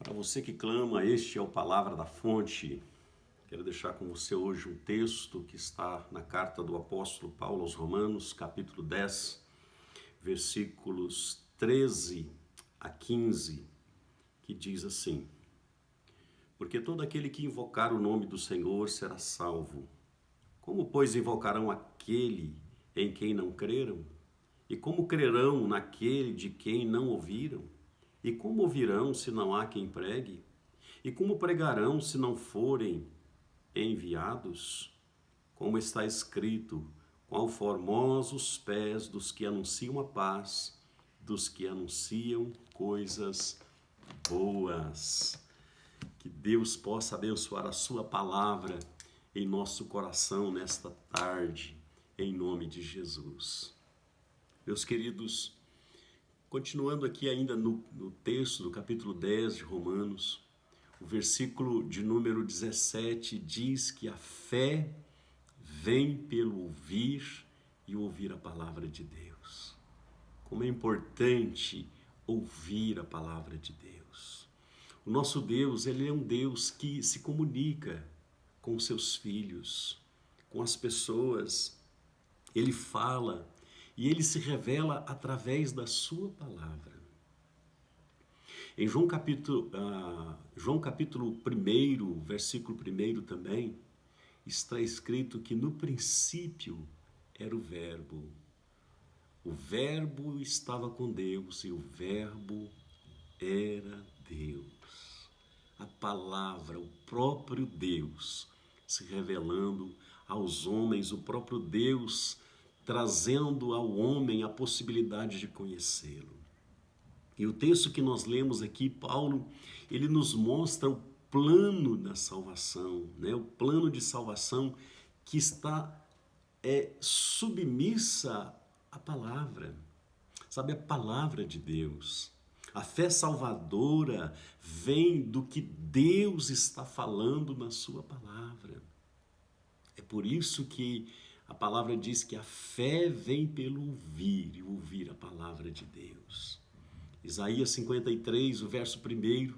Para você que clama, este é o Palavra da Fonte. Quero deixar com você hoje um texto que está na carta do apóstolo Paulo aos Romanos, capítulo 10, versículos 13 a 15, que diz assim: Porque todo aquele que invocar o nome do Senhor será salvo. Como, pois, invocarão aquele em quem não creram? E como crerão naquele de quem não ouviram? E como ouvirão se não há quem pregue? E como pregarão se não forem enviados? Como está escrito: quão formosos pés dos que anunciam a paz, dos que anunciam coisas boas. Que Deus possa abençoar a sua palavra em nosso coração nesta tarde, em nome de Jesus. Meus queridos, continuando aqui ainda no texto do capítulo 10 de Romanos, o versículo de número 17 diz que a fé vem pelo ouvir e ouvir a palavra de Deus. Como é importante ouvir a palavra de Deus. O nosso Deus, ele é um Deus que se comunica com seus filhos, com as pessoas. Ele fala e ele se revela através da sua palavra. Em João capítulo 1, versículo 1 também, está escrito que no princípio era o Verbo. O Verbo estava com Deus e o Verbo era Deus. A palavra, o próprio Deus se revelando aos homens, o próprio Deus trazendo ao homem a possibilidade de conhecê-lo. E o texto que nós lemos aqui, Paulo, ele nos mostra o plano da salvação, né? O plano de salvação que está submissa à palavra, sabe, a palavra de Deus. A fé salvadora vem do que Deus está falando na sua palavra. É por isso que a palavra diz que a fé vem pelo ouvir e ouvir a palavra de Deus. Isaías 53, o verso 1,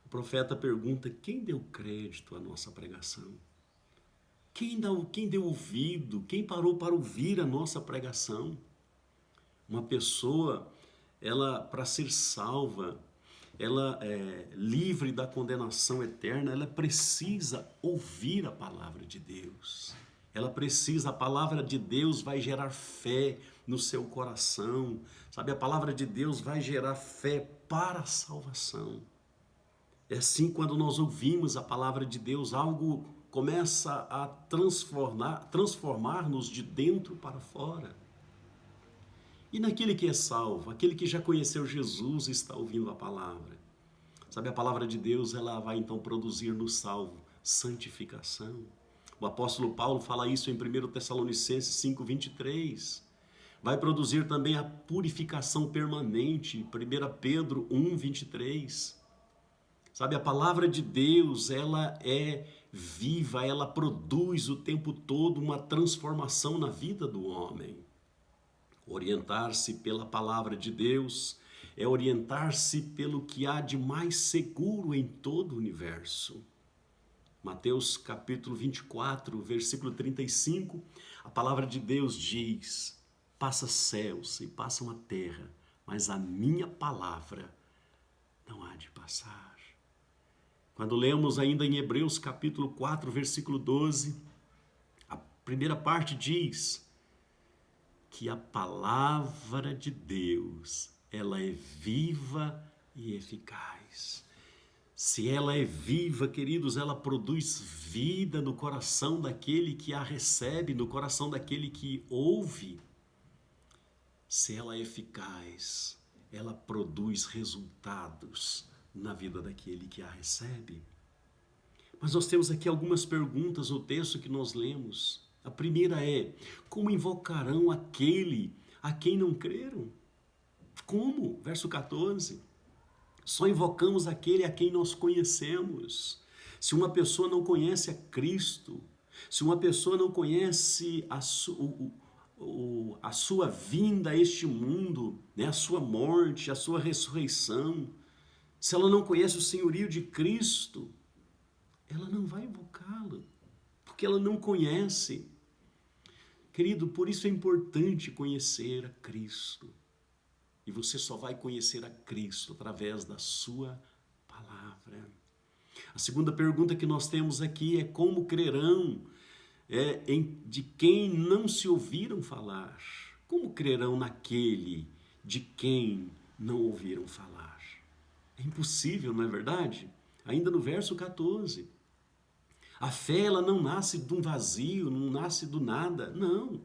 o profeta pergunta: quem deu crédito à nossa pregação? Quem deu ouvido? Quem parou para ouvir a nossa pregação? Uma pessoa, ela, para ser salva, ela é livre da condenação eterna, ela precisa ouvir a palavra de Deus. A palavra de Deus vai gerar fé no seu coração, sabe? A palavra de Deus vai gerar fé para a salvação. É assim, quando nós ouvimos a palavra de Deus, algo começa a transformar-nos de dentro para fora. E naquele que é salvo, aquele que já conheceu Jesus e está ouvindo a palavra, sabe? A palavra de Deus, ela vai então produzir no salvo santificação. O apóstolo Paulo fala isso em 1 Tessalonicenses 5:23. Vai produzir também a purificação permanente, 1 Pedro 1:23. Sabe, a palavra de Deus, ela é viva, ela produz o tempo todo uma transformação na vida do homem. Orientar-se pela palavra de Deus é orientar-se pelo que há de mais seguro em todo o universo. Mateus capítulo 24, versículo 35, a palavra de Deus diz: passa céus e passam a terra, mas a minha palavra não há de passar. Quando lemos ainda em Hebreus capítulo 4, versículo 12, a primeira parte diz que a palavra de Deus, ela é viva e eficaz. Se ela é viva, queridos, ela produz vida no coração daquele que a recebe, no coração daquele que ouve. Se ela é eficaz, ela produz resultados na vida daquele que a recebe. Mas nós temos aqui algumas perguntas no texto que nós lemos. A primeira é: como invocarão aquele a quem não creram? Como? Verso 14. Só invocamos aquele a quem nós conhecemos. Se uma pessoa não conhece a Cristo, se uma pessoa não conhece a sua vinda a este mundo, né, a sua morte, a sua ressurreição, se ela não conhece o senhorio de Cristo, ela não vai invocá-lo, porque ela não conhece. Querido, por isso é importante conhecer a Cristo. E você só vai conhecer a Cristo através da sua palavra. A segunda pergunta que nós temos aqui é como crerão de quem não se ouviram falar? Como crerão naquele de quem não ouviram falar? É impossível, não é verdade? Ainda no verso 14. A fé, ela não nasce de um vazio, não nasce do nada, não.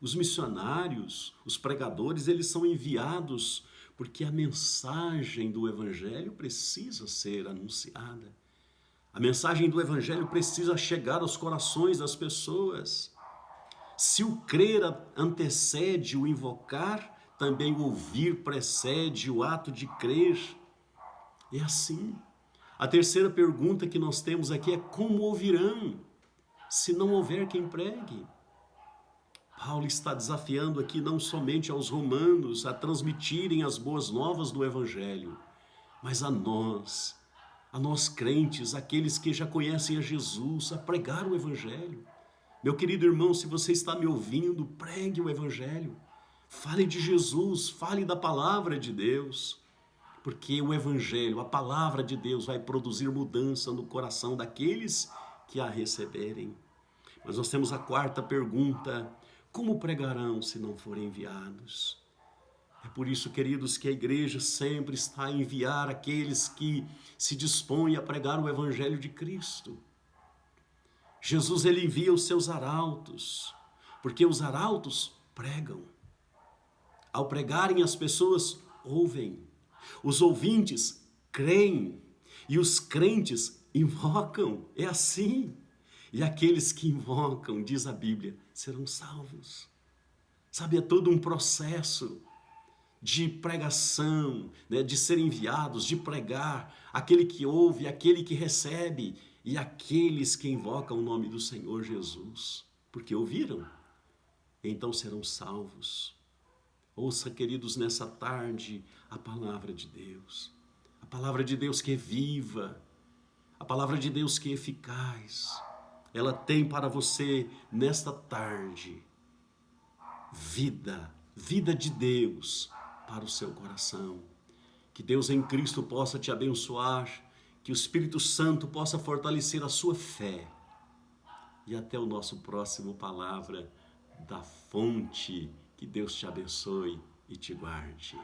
Os missionários, os pregadores, eles são enviados porque a mensagem do Evangelho precisa ser anunciada. A mensagem do Evangelho precisa chegar aos corações das pessoas. Se o crer antecede o invocar, também o ouvir precede o ato de crer. É assim. A terceira pergunta que nós temos aqui é como ouvirão, se não houver quem pregue? Paulo está desafiando aqui não somente aos romanos a transmitirem as boas novas do Evangelho, mas a nós crentes, aqueles que já conhecem a Jesus, a pregar o Evangelho. Meu querido irmão, se você está me ouvindo, pregue o Evangelho. Fale de Jesus, fale da palavra de Deus. Porque o Evangelho, a palavra de Deus vai produzir mudança no coração daqueles que a receberem. Mas nós temos a quarta pergunta: como pregarão se não forem enviados? É por isso, queridos, que a igreja sempre está a enviar aqueles que se dispõem a pregar o Evangelho de Cristo. Jesus, ele envia os seus arautos, porque os arautos pregam. Ao pregarem, as pessoas ouvem. Os ouvintes creem e os crentes invocam. É assim. E aqueles que invocam, diz a Bíblia, serão salvos. Sabe, é todo um processo de pregação, né, de ser enviados, de pregar. Aquele que ouve, aquele que recebe e aqueles que invocam o nome do Senhor Jesus. Porque ouviram, então serão salvos. Ouça, queridos, nessa tarde, a palavra de Deus. A palavra de Deus que é viva. A palavra de Deus que é eficaz. Ela tem para você, nesta tarde, vida de Deus para o seu coração. Que Deus em Cristo possa te abençoar. Que o Espírito Santo possa fortalecer a sua fé. E até o nosso próximo Palavra da Fonte. Que Deus te abençoe e te guarde.